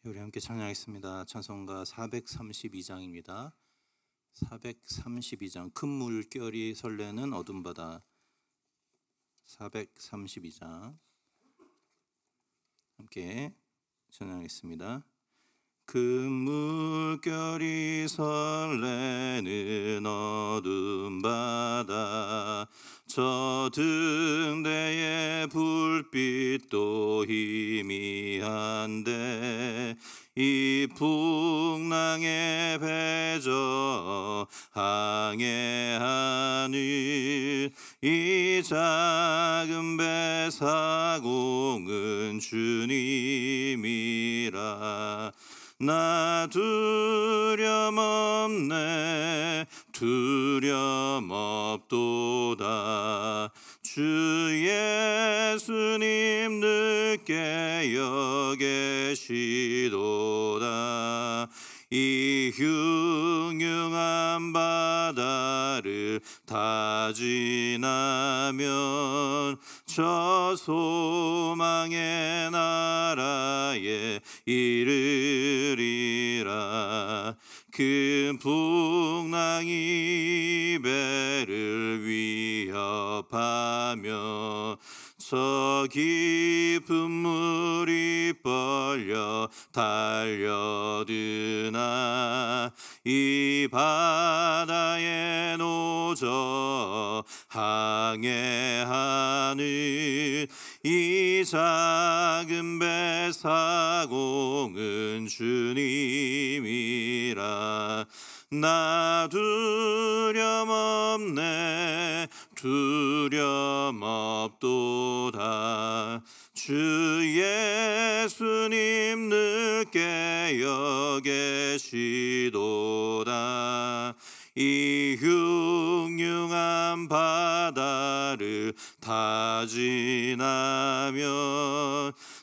우리 함께 찬양하겠습니다. 찬송가 432장입니다. 432장 큰 물결이 설레는 어둠 바다. 432장 함께 찬양하겠습니다. 큰 물결이 설레는 어둠 바다, 저 등대의 불빛도 희미한데 이 풍랑에 배저 항해하는 이 작은 배 사공은 주님이라. 나 두려움없네, 두려움없도다. 주 예수님 늦게 여계시도다. 이 흉흉한 바다를 다 지나면 저 소망의 나라에 이르리라. 큰 풍랑이 배를 위협하며 저 깊은 물이 벌려 달려드나 이 바다에 노저 항해하는 이 작은 배 사공은 주님이라. 나 두려움없네, 두려움없도다. 주 예수님 늦게 여계시도다. 이 흉흉한 바다를 다 지나면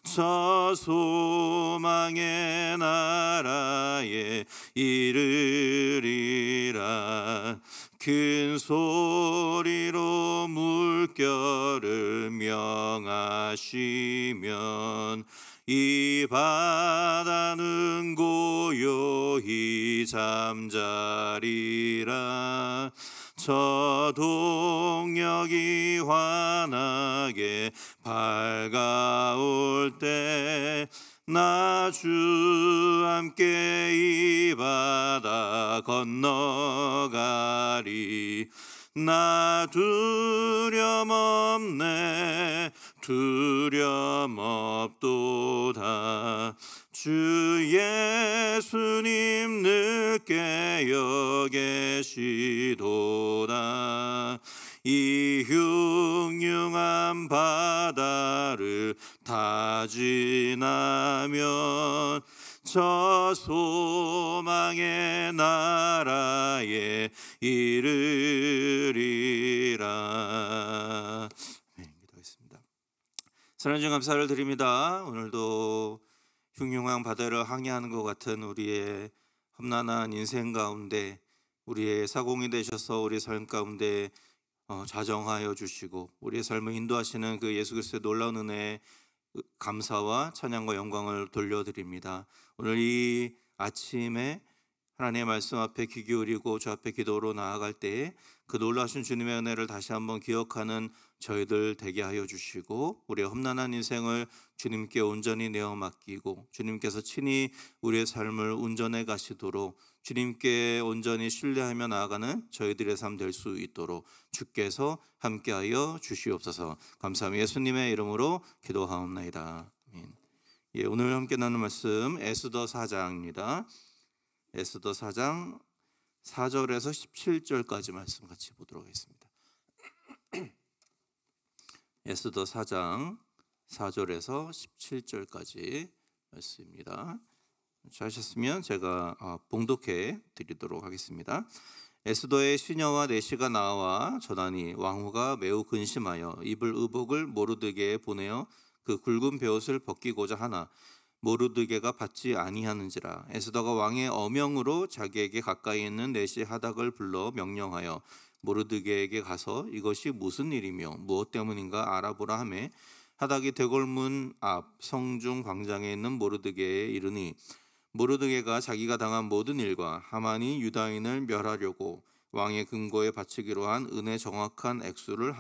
저 소망의 나라에 이르리라. 큰 소리로 물결을 명하시면 이 바다는 고요히 잠자리라. 저 동력이 환하게 밝아올 때 나 주 함께 이 바다 건너가리. 나 두려움없네, 두려움없도다. 주 예수님 늦게 여계시도다. 이 흉흉한 바다를 다 지나면 저 소망의 나라에 이르리라. 네, 기도하겠습니다. 하나님 감사를 드립니다. 오늘도 흉흉한 바다를 항해하는 것 같은 우리의 험난한 인생 가운데 우리의 사공이 되셔서 우리 삶 가운데 자정하여 주시고 우리의 삶을 인도하시는 그 예수 그리스도의 놀라운 은혜에 감사와 찬양과 영광을 돌려드립니다. 오늘 이 아침에 하나님의 말씀 앞에 귀 기울이고 주 앞에 기도로 나아갈 때에 그 놀라신 주님의 은혜를 다시 한번 기억하는 저희들 되게 하여 주시고 우리의 험난한 인생을 주님께 온전히 내어 맡기고 주님께서 친히 우리의 삶을 운전해 가시도록 주님께 온전히 신뢰하며 나아가는 저희들의 삶 될 수 있도록 주께서 함께하여 주시옵소서. 감사하며 예수님의 이름으로 기도하옵나이다. 아멘. 예, 오늘 함께 나눌 말씀 에스더 4장입니다. 에스더 4장 4절에서 17절까지 말씀 같이 보도록 하겠습니다. 에스더 4장 4절에서 17절까지 말씀입니다. 하셨으면 제가 봉독해 드리도록 하겠습니다. 에스더의 시녀와 내시가 나와 전하니 왕후가 매우 근심하여 입을 의복을 모르드게에 보내어 그 굵은 베옷을 벗기고자 하나 모르드게가 받지 아니하는지라. 에스더가 왕의 어명으로 자기에게 가까이 있는 내시 하닥을 불러 명령하여 모르드게에게 가서 이것이 무슨 일이며 무엇 때문인가 알아보라 하매 하닥이 대궐문 앞 성중 광장에 있는 모르드게에 이르니 모르드게가 자기가 당한 모든 일과 하만이 유다인을 멸하려고 왕의 금고에 바치기로 한 은혜 정확한 액수를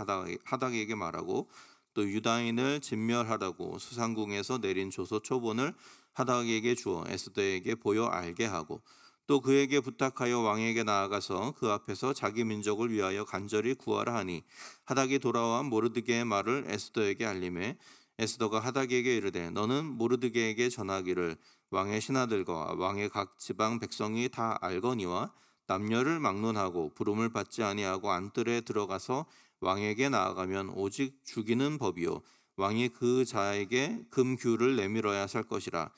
하닥에게 말하고 또 유다인을 진멸하라고 수상궁에서 내린 조서 초본을 하닥에게 주어 에스더에게 보여 알게 하고 또 그에게 부탁하여 왕에게 나아가서 그 앞에서 자기 민족을 위하여 간절히 구하라 하니 하닥이 돌아와 모르드게의 말을 에스더에게 알림해 에스더가 하닥에게 이르되 너는 모르드게에게 전하기를 왕의 신하들과 왕의 각 지방 백성이 다 알거니와 남녀를 막론하고 부름을 받지 아니하고 안뜰에 들어가서 왕에게 나아가면 오직 죽이는 법이요 왕이 그 자에게 금규를 내밀어야 살 것이라.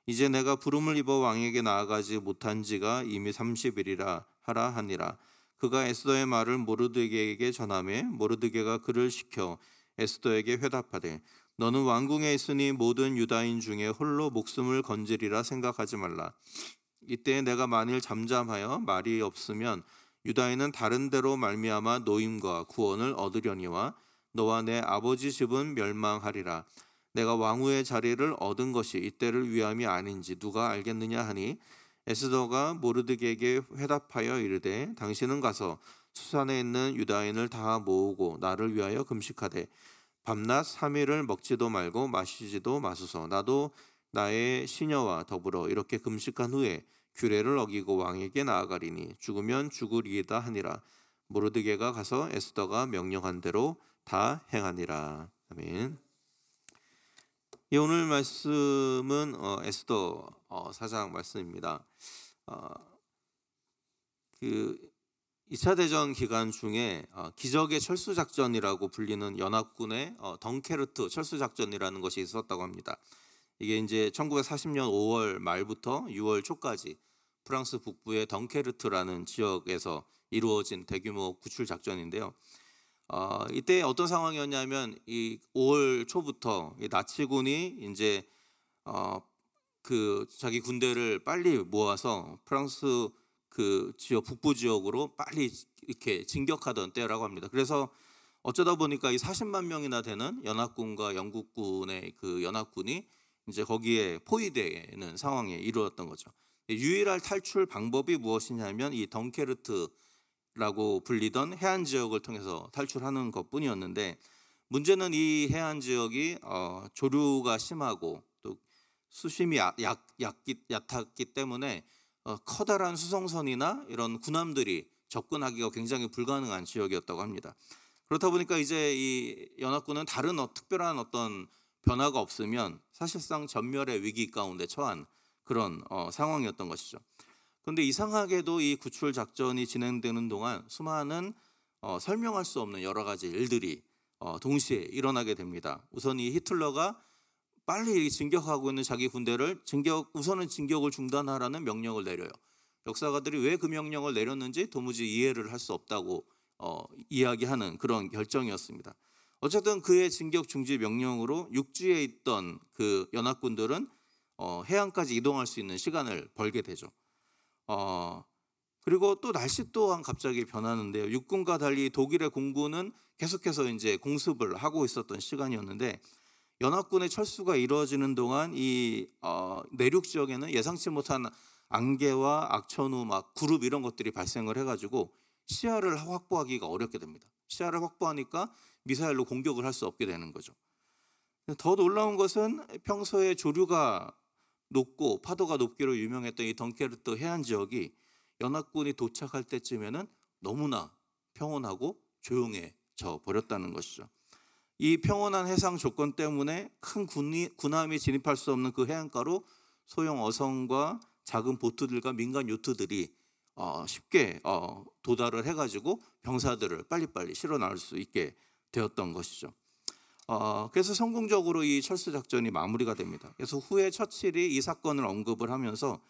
이제 내가 부름을 입어 왕에게 나아가지 못한 지가 이미 30일이라 하라 하니라. 그가 에스더의 말을 모르드게에게 전하매 모르드게가 그를 시켜 에스더에게 회답하되 너는 왕궁에 있으니 모든 유다인 중에 홀로 목숨을 건지리라 생각하지 말라. 이때 내가 만일 잠잠하여 말이 없으면 유다인은 다른 데로 말미암아 노임과 구원을 얻으려니와 너와 내 아버지 집은 멸망하리라. 내가 왕후의 자리를 얻은 것이 이때를 위함이 아닌지 누가 알겠느냐 하니 에스더가 모르드게에게 회답하여 이르되 당신은 가서 수산에 있는 유다인을 다 모으고 나를 위하여 금식하되 밤낮 3일을 먹지도 말고 마시지도 마소서. 나도 나의 시녀와 더불어 이렇게 금식한 후에 규례를 어기고 왕에게 나아가리니 죽으면 죽으리이다 하니라. 모르드게가 가서 에스더가 명령한 대로 다 행하니라. 아멘. 오늘 말씀은 에스더 4장 말씀입니다. 그 2차 대전 기간 중에 기적의 철수 작전이라고 불리는 연합군의 덩케르트 철수 작전이라는 것이 있었다고 합니다. 이게 이제 1940년 5월 말부터 6월 초까지 프랑스 북부의 덩케르트라는 지역에서 이루어진 대규모 구출 작전인데요. 이때 어떤 상황이었냐면 이 5월 초부터 이 나치군이 이제 그 자기 군대를 빨리 모아서 프랑스 그 지역 북부 지역으로 빨리 이렇게 진격하던 때라고 합니다. 그래서 어쩌다 보니까 이 40만 명이나 되는 연합군과 영국군의 그 연합군이 이제 거기에 포위되는 상황에 이르렀던 거죠. 유일한 탈출 방법이 무엇이냐면 이 덩케르트라고 불리던 해안 지역을 통해서 탈출하는 것뿐이었는데 문제는 이 해안 지역이 조류가 심하고 또 수심이 얕았기 때문에 커다란 수송선이나 이런 군함들이 접근하기가 굉장히 불가능한 지역이었다고 합니다. 그렇다 보니까 이제 이 연합군은 다른 특별한 어떤 변화가 없으면 사실상 전멸의 위기 가운데 처한 그런 상황이었던 것이죠. 그런데 이상하게도 이 구출 작전이 진행되는 동안 수많은 설명할 수 없는 여러 가지 일들이 동시에 일어나게 됩니다. 우선 이 히틀러가 빨리 진격하고 있는 자기 군대를 우선은 진격을 중단하라는 명령을 내려요. 역사가들이 왜 그 명령을 내렸는지 도무지 이해를 할 수 없다고 이야기하는 그런 결정이었습니다. 어쨌든 그의 진격 중지 명령으로 육지에 있던 그 연합군들은 해안까지 이동할 수 있는 시간을 벌게 되죠. 그리고 또 날씨 또한 갑자기 변하는데요. 육군과 달리 독일의 공군은 계속해서 이제 공습을 하고 있었던 시간이었는데 연합군의 철수가 이루어지는 동안 이 내륙 지역에는 예상치 못한 안개와 악천후, 막 구름 이런 것들이 발생을 해가지고 시야를 확보하기가 어렵게 됩니다. 시야를 확보하니까 미사일로 공격을 할 수 없게 되는 거죠. 더 놀라운 것은 평소에 조류가 높고 파도가 높기로 유명했던 이 덩케르트 해안 지역이 연합군이 도착할 때쯤에는 너무나 평온하고 조용해져 버렸다는 것이죠. 이 평온한 해상 조건 때문에 큰 군함이 진입할 수 없는 그 해안가로 소형 어선과 작은 보트들과 민간 요트들이 쉽게 도달을 해가지고 병사들을 빨리빨리 실어 나올 수 있게 되었던 것이죠. 그래서 성공적으로 이 철수 작전이 마무리가 됩니다. 그래서 후에 처칠이 이 사건을 언급을 하면서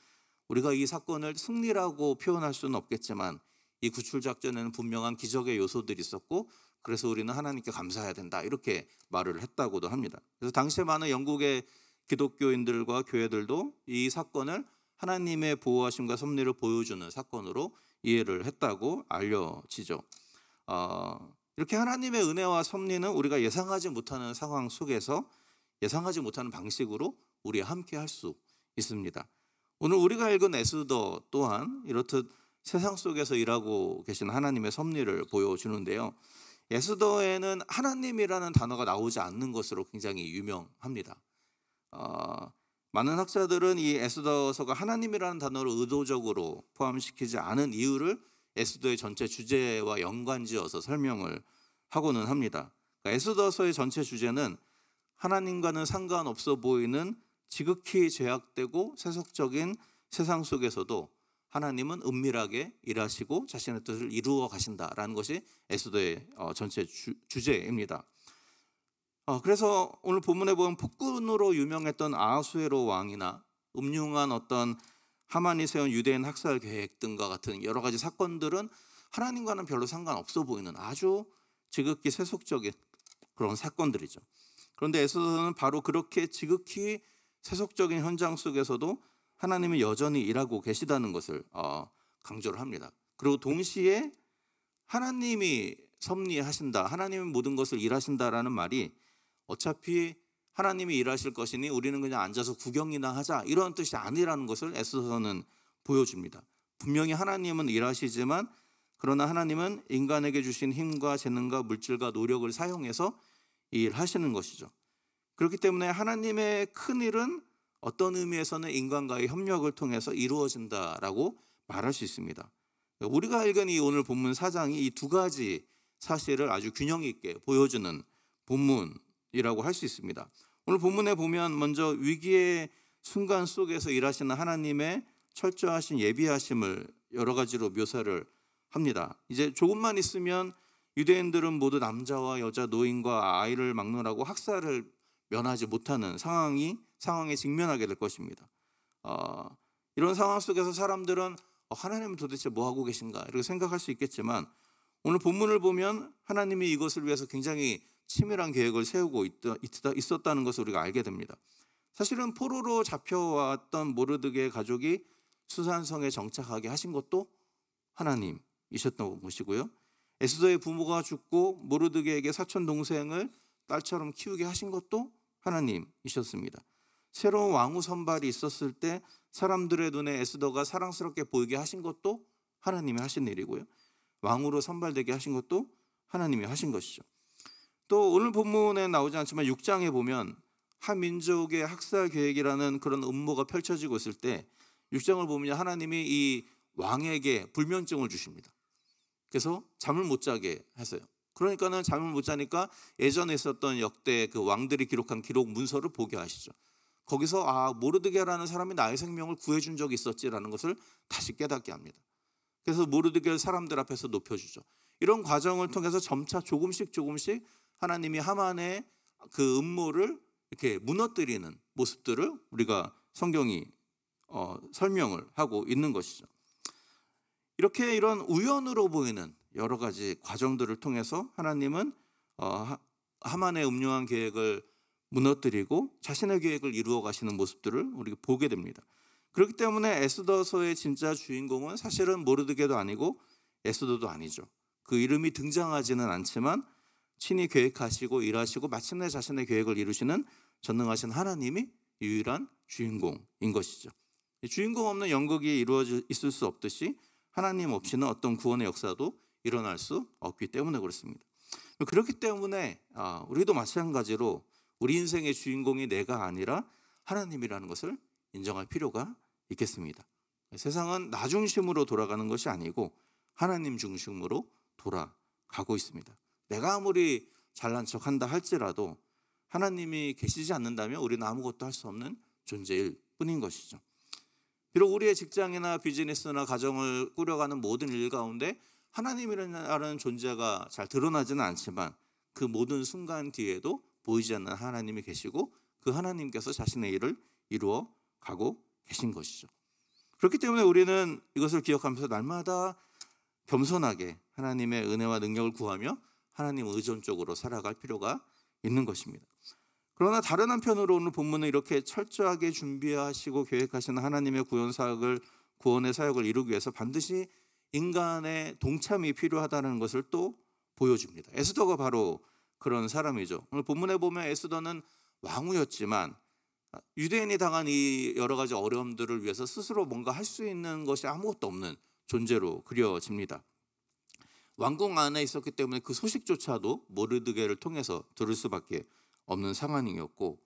우리가 이 사건을 승리라고 표현할 수는 없겠지만 이 구출 작전에는 분명한 기적의 요소들이 있었고 그래서 우리는 하나님께 감사해야 된다 이렇게 말을 했다고도 합니다. 그래서 당시에 많은 영국의 기독교인들과 교회들도 이 사건을 하나님의 보호하심과 섭리를 보여주는 사건으로 이해를 했다고 알려지죠. 이렇게 하나님의 은혜와 섭리는 우리가 예상하지 못하는 상황 속에서 예상하지 못하는 방식으로 우리와 함께 할 수 있습니다. 오늘 우리가 읽은 에스더 또한 이렇듯 세상 속에서 일하고 계신 하나님의 섭리를 보여주는데요. 에스더에는 하나님이라는 단어가 나오지 않는 것으로 굉장히 유명합니다. 많은 학자들은 이 에스더서가 하나님이라는 단어를 의도적으로 포함시키지 않은 이유를 에스더의 전체 주제와 연관지어서 설명을 하고는 합니다. 그러니까 에스더서의 전체 주제는 하나님과는 상관없어 보이는 지극히 제약되고 세속적인 세상 속에서도 하나님은 은밀하게 일하시고 자신의 뜻을 이루어 가신다라는 것이 에스더의 전체 주제입니다. 그래서 오늘 본문에 보면 폭군으로 유명했던 아하수에로 왕이나 음흉한 어떤 하만이 세운 유대인 학살 계획 등과 같은 여러 가지 사건들은 하나님과는 별로 상관없어 보이는 아주 지극히 세속적인 그런 사건들이죠. 그런데 에스더는 바로 그렇게 지극히 세속적인 현장 속에서도 하나님이 여전히 일하고 계시다는 것을 강조를 합니다. 그리고 동시에 하나님이 섭리하신다, 하나님이 모든 것을 일하신다라는 말이 어차피 하나님이 일하실 것이니 우리는 그냥 앉아서 구경이나 하자, 이런 뜻이 아니라는 것을 에스더서는 보여줍니다. 분명히 하나님은 일하시지만 그러나 하나님은 인간에게 주신 힘과 재능과 물질과 노력을 사용해서 일하시는 것이죠. 그렇기 때문에 하나님의 큰 일은 어떤 의미에서는 인간과의 협력을 통해서 이루어진다라고 말할 수 있습니다. 우리가 읽은 이 오늘 본문 4장이 이 두 가지 사실을 아주 균형 있게 보여주는 본문이라고 할 수 있습니다. 오늘 본문에 보면 먼저 위기의 순간 속에서 일하시는 하나님의 철저하신 예비하심을 여러 가지로 묘사를 합니다. 이제 조금만 있으면 유대인들은 모두 남자와 여자, 노인과 아이를 막론하고 학살을 면하지 못하는 상황에 직면하게 될 것입니다. 이런 상황 속에서 사람들은 하나님은 도대체 뭐 하고 계신가 이렇게 생각할 수 있겠지만 오늘 본문을 보면 하나님이 이것을 위해서 굉장히 치밀한 계획을 세우고 있었다는 것을 우리가 알게 됩니다. 사실은 포로로 잡혀왔던 모르드게의 가족이 수산성에 정착하게 하신 것도 하나님이셨던 것이고요. 에스더의 부모가 죽고 모르드게에게 사촌 동생을 딸처럼 키우게 하신 것도 하나님이셨습니다. 새로운 왕후 선발이 있었을 때 사람들의 눈에 에스더가 사랑스럽게 보이게 하신 것도 하나님이 하신 일이고요. 왕후로 선발되게 하신 것도 하나님이 하신 것이죠. 또 오늘 본문에 나오지 않지만 6장에 보면 한 민족의 학살 계획이라는 그런 음모가 펼쳐지고 있을 때 6장을 보면 하나님이 이 왕에게 불면증을 주십니다. 그래서 잠을 못 자게 했어요. 그러니까는 잠을 못 자니까 예전에 있었던 역대 그 왕들이 기록한 기록 문서를 보게 하시죠. 거기서 모르드게라는 사람이 나의 생명을 구해준 적이 있었지라는 것을 다시 깨닫게 합니다. 그래서 모르드게를 사람들 앞에서 높여주죠. 이런 과정을 통해서 점차 조금씩 하나님이 하만의 그 음모를 이렇게 무너뜨리는 모습들을 우리가 성경이 설명을 하고 있는 것이죠. 이렇게 이런 우연으로 보이는 여러 가지 과정들을 통해서 하나님은 하만의 음흉한 계획을 무너뜨리고 자신의 계획을 이루어 가시는 모습들을 우리가 보게 됩니다. 그렇기 때문에 에스더서의 진짜 주인공은 사실은 모르드게도 아니고 에스더도 아니죠. 그 이름이 등장하지는 않지만 친히 계획하시고 일하시고 마침내 자신의 계획을 이루시는 전능하신 하나님이 유일한 주인공인 것이죠. 주인공 없는 연극이 이루어져 있을 수 없듯이 하나님 없이는 어떤 구원의 역사도 일어날 수 없기 때문에 그렇습니다. 그렇기 때문에 우리도 마찬가지로 우리 인생의 주인공이 내가 아니라 하나님이라는 것을 인정할 필요가 있겠습니다. 세상은 나 중심으로 돌아가는 것이 아니고 하나님 중심으로 돌아가고 있습니다. 내가 아무리 잘난 척한다 할지라도 하나님이 계시지 않는다면 우리는 아무것도 할 수 없는 존재일 뿐인 것이죠. 비록 우리의 직장이나 비즈니스나 가정을 꾸려가는 모든 일 가운데 하나님이라는 존재가 잘 드러나지는 않지만 그 모든 순간 뒤에도 보이지 않는 하나님이 계시고 그 하나님께서 자신의 일을 이루어 가고 계신 것이죠. 그렇기 때문에 우리는 이것을 기억하면서 날마다 겸손하게 하나님의 은혜와 능력을 구하며 하나님 의존적으로 살아갈 필요가 있는 것입니다. 그러나 다른 한편으로 오늘 본문은 이렇게 철저하게 준비하시고 계획하시는 하나님의 구원의 사역을 이루기 위해서 반드시 인간의 동참이 필요하다는 것을 또 보여줍니다. 에스더가 바로 그런 사람이죠. 오늘 본문에 보면 에스더는 왕후였지만 유대인이 당한 이 여러 가지 어려움들을 위해서 스스로 뭔가 할 수 있는 것이 아무것도 없는 존재로 그려집니다. 왕궁 안에 있었기 때문에 그 소식조차도 모르드게를 통해서 들을 수밖에 없는 상황이었고,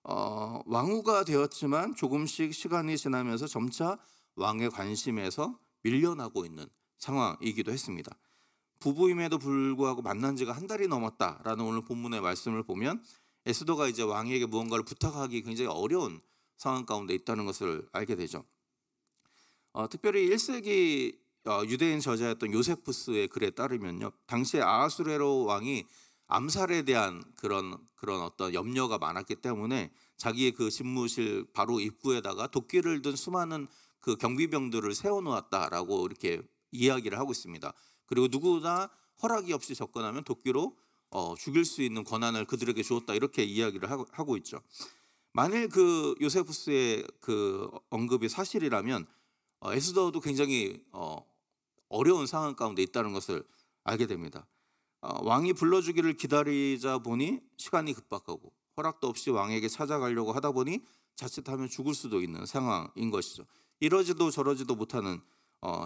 왕후가 되었지만 조금씩 시간이 지나면서 점차 왕의 관심에서 밀려나고 있는 상황이기도 했습니다. 부부임에도 불구하고 만난 지가 한 달이 넘었다라는 오늘 본문의 말씀을 보면 에스더가 이제 왕에게 무언가를 부탁하기 굉장히 어려운 상황 가운데 있다는 것을 알게 되죠. 특별히 1세기 유대인 저자였던 요세푸스의 글에 따르면요, 당시에 아하수에로 왕이 암살에 대한 그런 어떤 염려가 많았기 때문에 자기의 그 집무실 바로 입구에다가 도끼를 든 수많은 그 경비병들을 세워놓았다라고 이렇게 이야기를 하고 있습니다. 그리고 누구나 허락이 없이 접근하면 도끼로 죽일 수 있는 권한을 그들에게 주었다, 이렇게 이야기를 하고 있죠. 만일 그 요세푸스의 그 언급이 사실이라면 에스더도 굉장히 어려운 상황 가운데 있다는 것을 알게 됩니다. 왕이 불러주기를 기다리자 보니 시간이 급박하고 허락도 없이 왕에게 찾아가려고 하다 보니 자칫하면 죽을 수도 있는 상황인 것이죠. 이러지도 저러지도 못하는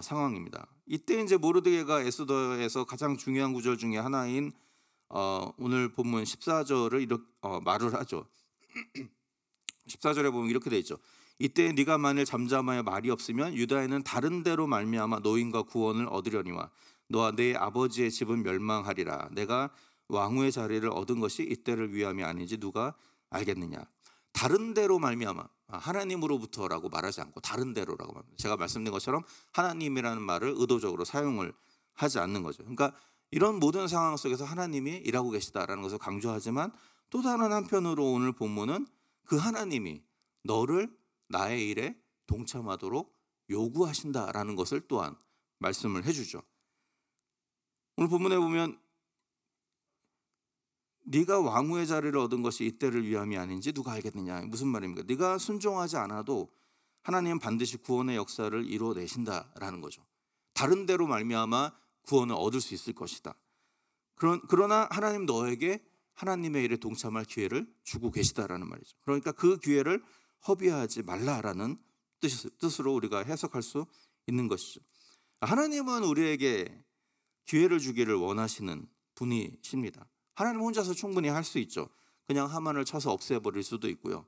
상황입니다. 이때 이제 모르드게가 에스더에서 가장 중요한 구절 중에 하나인 오늘 본문 14절을 이렇게 말을 하죠. 14절에 보면 이렇게 돼 있죠. 이때 네가 만일 잠잠하여 말이 없으면 유다에는 다른 데로 말미암아 노임과 구원을 얻으려니와 너와 내 아버지의 집은 멸망하리라. 내가 왕후의 자리를 얻은 것이 이때를 위함이 아닌지 누가 알겠느냐. 다른 데로 말미암아, 하나님으로부터라고 말하지 않고 다른 데로라고 말합니다. 제가 말씀드린 것처럼 하나님이라는 말을 의도적으로 사용을 하지 않는 거죠. 그러니까 이런 모든 상황 속에서 하나님이 일하고 계시다라는 것을 강조하지만, 또 다른 한편으로 오늘 본문은 그 하나님이 너를 나의 일에 동참하도록 요구하신다라는 것을 또한 말씀을 해주죠. 오늘 본문에 보면 네가 왕후의 자리를 얻은 것이 이때를 위함이 아닌지 누가 알겠느냐. 무슨 말입니까? 네가 순종하지 않아도 하나님은 반드시 구원의 역사를 이루어내신다라는 거죠. 다른 데로 말미암아 구원을 얻을 수 있을 것이다. 그러나 하나님 너에게 하나님의 일에 동참할 기회를 주고 계시다라는 말이죠. 그러니까 그 기회를 허비하지 말라라는 뜻으로 우리가 해석할 수 있는 것이죠. 하나님은 우리에게 기회를 주기를 원하시는 분이십니다. 하나님 혼자서 충분히 할 수 있죠. 그냥 하만을 쳐서 없애버릴 수도 있고요.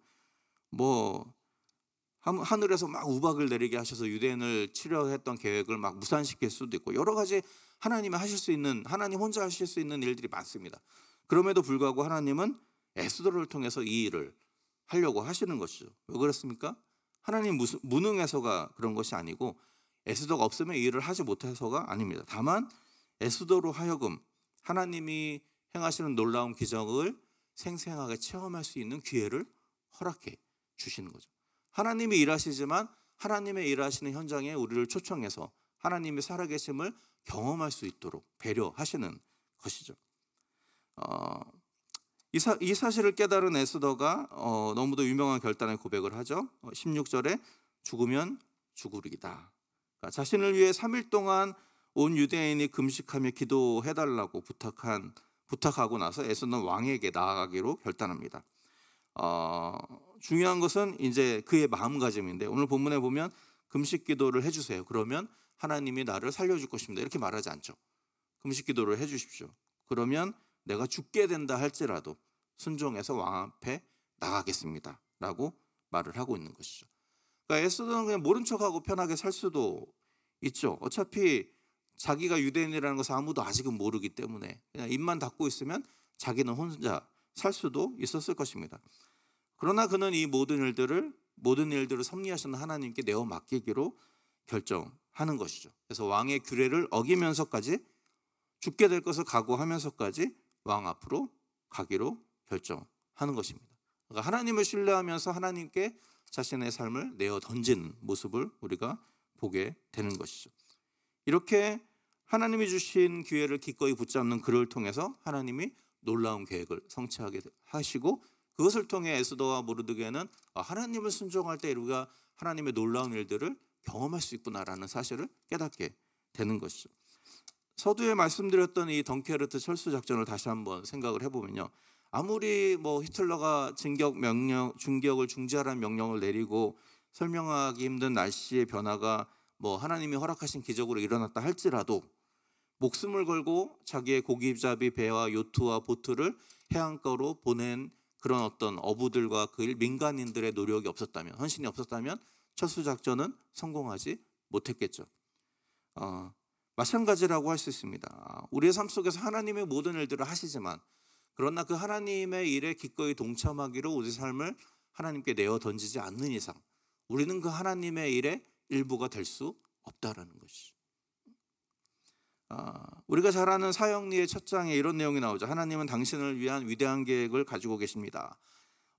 하늘에서 막 우박을 내리게 하셔서 유대인을 치려했던 계획을 막 무산시킬 수도 있고, 여러 가지 하나님 혼자 하실 수 있는 일들이 많습니다. 그럼에도 불구하고 하나님은 에스더를 통해서 이 일을 하려고 하시는 것이죠. 왜 그렇습니까? 하나님 무능해서가 그런 것이 아니고 에스더가 없으면 이 일을 하지 못해서가 아닙니다. 다만 에스더로 하여금 하나님이 행하시는 놀라운 기적을 생생하게 체험할 수 있는 기회를 허락해 주시는 거죠. 하나님이 일하시지만 하나님의 일하시는 현장에 우리를 초청해서 하나님의 살아계심을 경험할 수 있도록 배려하시는 것이죠. 이 사실을 깨달은 에스더가 너무도 유명한 결단의 고백을 하죠. 16절에 죽으면 죽으리이다. 그러니까 자신을 위해 3일 동안 온 유대인이 금식하며 기도해달라고 부탁하고 나서 에스더는 왕에게 나아가기로 결단합니다. 중요한 것은 이제 그의 마음가짐인데, 오늘 본문에 보면 금식 기도를 해주세요. 그러면 하나님이 나를 살려줄 것입니다. 이렇게 말하지 않죠. 금식 기도를 해주십시오. 그러면 내가 죽게 된다 할지라도 순종해서 왕 앞에 나가겠습니다 라고 말을 하고 있는 것이죠. 그러니까 에스더는 그냥 모른 척하고 편하게 살 수도 있죠. 어차피 자기가 유대인이라는 것을 아무도 아직은 모르기 때문에 그냥 입만 닫고 있으면 자기는 혼자 살 수도 있었을 것입니다. 그러나 그는 이 모든 일들을 섭리하시는 하나님께 내어 맡기기로 결정하는 것이죠. 그래서 왕의 규례를 어기면서까지, 죽게 될 것을 각오하면서까지 왕 앞으로 가기로 결정하는 것입니다. 그러니까 하나님을 신뢰하면서 하나님께 자신의 삶을 내어 던지는 모습을 우리가 보게 되는 것이죠. 이렇게 하나님이 주신 기회를 기꺼이 붙잡는 그를 통해서 하나님이 놀라운 계획을 성취하게 하시고, 그것을 통해 에스더와 모르드게는 하나님을 순종할 때 우리가 하나님의 놀라운 일들을 경험할 수 있구나라는 사실을 깨닫게 되는 것이죠. 서두에 말씀드렸던 이 덩케르트 철수 작전을 다시 한번 생각을 해보면요, 아무리 뭐 히틀러가 중격을 중지하라는 명령을 내리고 설명하기 힘든 날씨의 변화가 뭐 하나님이 허락하신 기적으로 일어났다 할지라도 목숨을 걸고 자기의 고기잡이 배와 요트와 보트를 해안가로 보낸 그런 어떤 어부들과 그 민간인들의 노력이 없었다면, 헌신이 없었다면 철수 작전은 성공하지 못했겠죠. 마찬가지라고 할 수 있습니다. 우리의 삶 속에서 하나님의 모든 일들을 하시지만, 그러나 그 하나님의 일에 기꺼이 동참하기로 우리 삶을 하나님께 내어 던지지 않는 이상 우리는 그 하나님의 일의 일부가 될 수 없다라는 것이죠. 우리가 잘 아는 사형리의 첫 장에 이런 내용이 나오죠. 하나님은 당신을 위한 위대한 계획을 가지고 계십니다.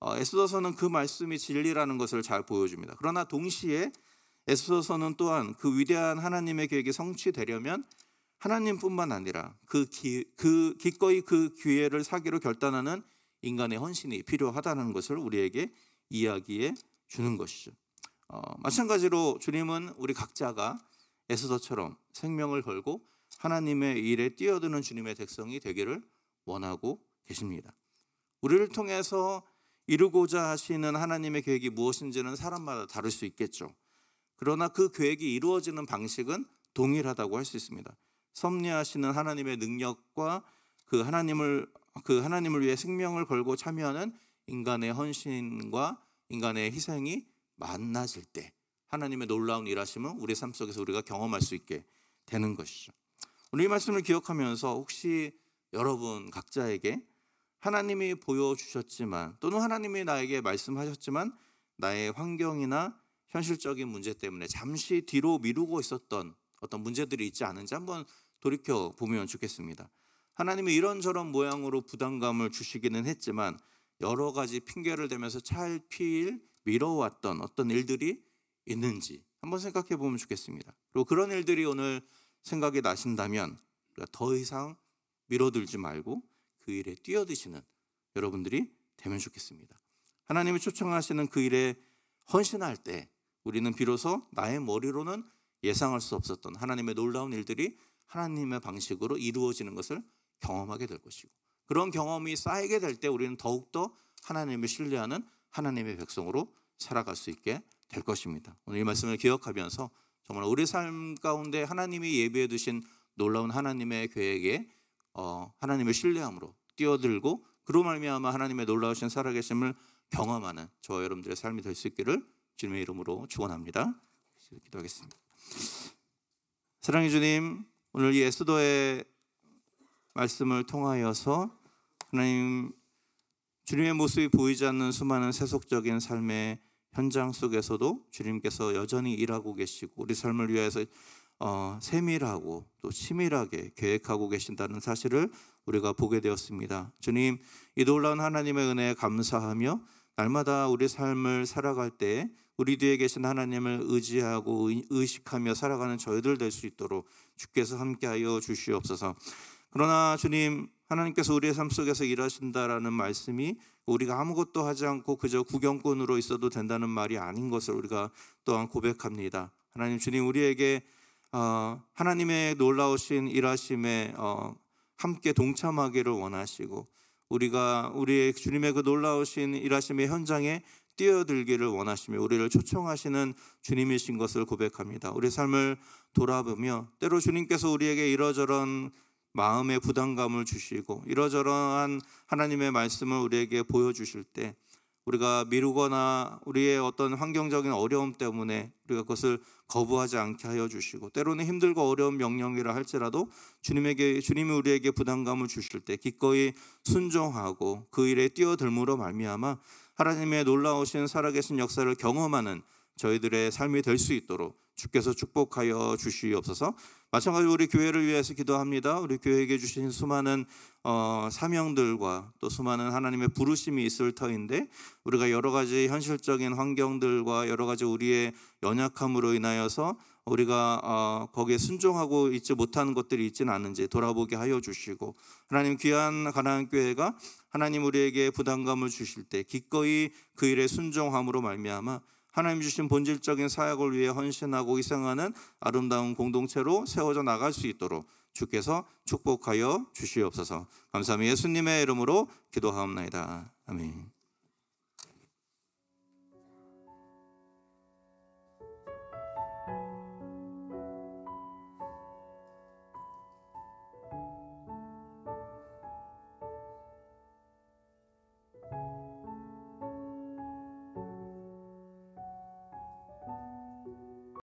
에스더서는 그 말씀이 진리라는 것을 잘 보여줍니다. 그러나 동시에 에스더서는 또한 그 위대한 하나님의 계획이 성취되려면 하나님뿐만 아니라 기꺼이 그 기회를 사기로 결단하는 인간의 헌신이 필요하다는 것을 우리에게 이야기해 주는 것이죠. 마찬가지로 주님은 우리 각자가 에스더처럼 생명을 걸고 하나님의 일에 뛰어드는 주님의 백성이 되기를 원하고 계십니다. 우리를 통해서 이루고자 하시는 하나님의 계획이 무엇인지는 사람마다 다를 수 있겠죠. 그러나 그 계획이 이루어지는 방식은 동일하다고 할 수 있습니다. 섭리하시는 하나님의 능력과 그 하나님을 위해 생명을 걸고 참여하는 인간의 헌신과 인간의 희생이 만나질 때 하나님의 놀라운 일하심은 우리 삶 속에서 우리가 경험할 수 있게 되는 것이죠. 오늘 이 말씀을 기억하면서 혹시 여러분 각자에게 하나님이 보여주셨지만 또는 하나님이 나에게 말씀하셨지만 나의 환경이나 현실적인 문제 때문에 잠시 뒤로 미루고 있었던 어떤 문제들이 있지 않은지 한번 돌이켜 보면 좋겠습니다. 하나님이 이런저런 모양으로 부담감을 주시기는 했지만 여러 가지 핑계를 대면서 차일피일 미뤄왔던 어떤 일들이 있는지 한번 생각해 보면 좋겠습니다. 그리고 그런 일들이 오늘 생각이 나신다면 우리가 더 이상 미뤄들지 말고 그 일에 뛰어드시는 여러분들이 되면 좋겠습니다. 하나님이 초청하시는 그 일에 헌신할 때 우리는 비로소 나의 머리로는 예상할 수 없었던 하나님의 놀라운 일들이 하나님의 방식으로 이루어지는 것을 경험하게 될 것이고, 그런 경험이 쌓이게 될 때 우리는 더욱더 하나님을 신뢰하는 하나님의 백성으로 살아갈 수 있게 될 것입니다. 오늘 이 말씀을 기억하면서 정말 우리 삶 가운데 하나님이 예비해 두신 놀라운 하나님의 계획에 하나님을 신뢰함으로 뛰어들고 그로 말미암아 하나님의 놀라우신 살아계심을 경험하는 저와 여러분들의 삶이 될 수 있기를 주님의 이름으로 축원합니다. 기도하겠습니다. 사랑의 주님, 오늘 이 에스더의 말씀을 통하여서 하나님 주님의 모습이 보이지 않는 수많은 세속적인 삶의 현장 속에서도 주님께서 여전히 일하고 계시고 우리 삶을 위해서 세밀하고 또 치밀하게 계획하고 계신다는 사실을 우리가 보게 되었습니다. 주님, 이 놀라운 하나님의 은혜에 감사하며 날마다 우리 삶을 살아갈 때 우리 뒤에 계신 하나님을 의지하고 의식하며 살아가는 저희들 될 수 있도록 주께서 함께하여 주시옵소서. 그러나 주님, 하나님께서 우리의 삶 속에서 일하신다라는 말씀이 우리가 아무것도 하지 않고 그저 구경꾼으로 있어도 된다는 말이 아닌 것을 우리가 또한 고백합니다. 하나님, 주님, 우리에게 하나님의 놀라우신 일하심에 함께 동참하기를 원하시고 우리가 우리의 주님의 그 놀라우신 일하심의 현장에 뛰어들기를 원하시며 우리를 초청하시는 주님이신 것을 고백합니다. 우리 삶을 돌아보며 때로 주님께서 우리에게 이러저런 마음의 부담감을 주시고 이러저러한 하나님의 말씀을 우리에게 보여주실 때 우리가 미루거나 우리의 어떤 환경적인 어려움 때문에 우리가 그것을 거부하지 않게 하여 주시고 때로는 힘들고 어려운 명령이라 할지라도 주님이 우리에게 부담감을 주실 때 기꺼이 순종하고 그 일에 뛰어들므로 말미암아 하나님의 놀라우신 살아계신 역사를 경험하는 저희들의 삶이 될 수 있도록 주께서 축복하여 주시옵소서. 마찬가지로 우리 교회를 위해서 기도합니다. 우리 교회에게 주신 수많은 사명들과 또 수많은 하나님의 부르심이 있을 터인데 우리가 여러 가지 현실적인 환경들과 여러 가지 우리의 연약함으로 인하여서 우리가 거기에 순종하고 있지 못하는 것들이 있지는 않은지 돌아보게 하여 주시고 하나님 귀한 가나안 교회가 하나님 우리에게 부담감을 주실 때 기꺼이 그 일에 순종함으로 말미암아 하나님 주신 본질적인 사역을 위해 헌신하고 희생하는 아름다운 공동체로 세워져 나갈 수 있도록 주께서 축복하여 주시옵소서. 감사하며 예수님의 이름으로 기도하옵나이다. 아멘.